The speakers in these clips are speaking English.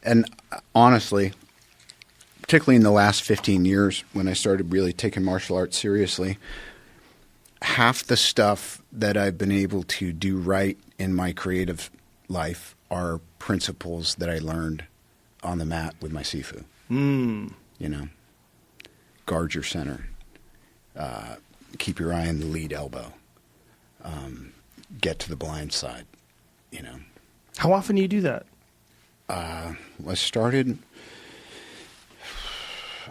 And honestly, particularly in the last 15 years when I started really taking martial arts seriously, half the stuff that I've been able to do right in my creative life are principles that I learned on the mat with my Sifu. You know, guard your center, keep your eye on the lead elbow, get to the blind side, you know. How often do you do that? I started,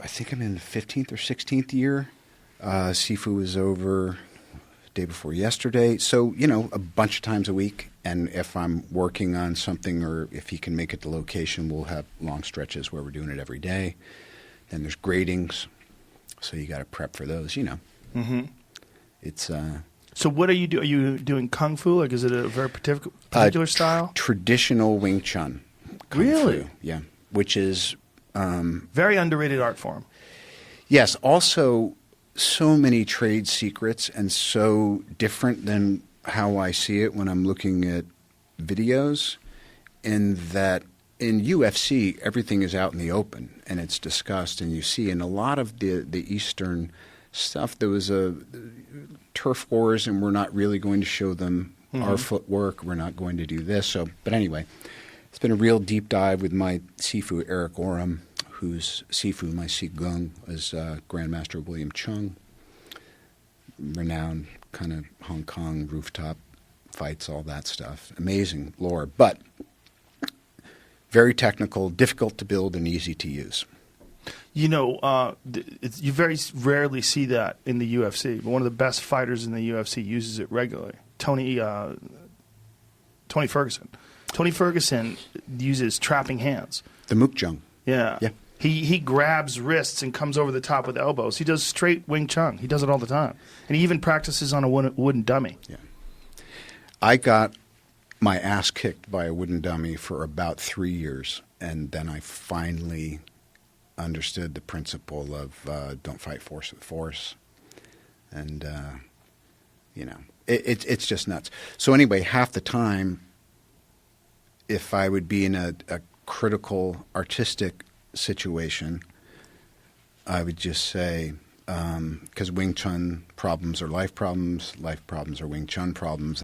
I think I'm in the 15th or 16th year. Sifu was over day before yesterday. So, you know, a bunch of times a week. And if I'm working on something or if he can make it to location, we'll have long stretches where we're doing it every day. Then there's gradings. So you got to prep for those, you know. Mm-hmm. It's So what are you doing? Are you doing Kung Fu? Like, is it a very particular style? Traditional Wing Chun. Kung Really? Fu, yeah. Which is... very underrated art form. Yes. Also, so many trade secrets and so different than how I see it when I'm looking at videos, in that in UFC, everything is out in the open and it's discussed and you see. In a lot of the Eastern stuff, there was a turf wars and we're not really going to show them our footwork. We're not going to do this. So, but anyway, it's been a real deep dive with my Sifu, Eric Oram, who's Sifu, my Sigung, is Grandmaster William Chung, renowned kind of Hong Kong rooftop fights, all that stuff. Amazing lore, but very technical, difficult to build, and easy to use. You know, you very rarely see that in the UFC, but one of the best fighters in the UFC uses it regularly. Tony Ferguson. Tony Ferguson uses trapping hands. The Mukjung. Yeah. Yeah. He grabs wrists and comes over the top with elbows. He does straight Wing Chun. He does it all the time. And he even practices on a wooden dummy. Yeah. I got my ass kicked by a wooden dummy for about 3 years, and then I finally understood the principle of don't fight force with force. And, you know, it's just nuts. So anyway, half the time, if I would be in a critical artistic situation, I would just say, because Wing Chun problems are life problems are Wing Chun problems.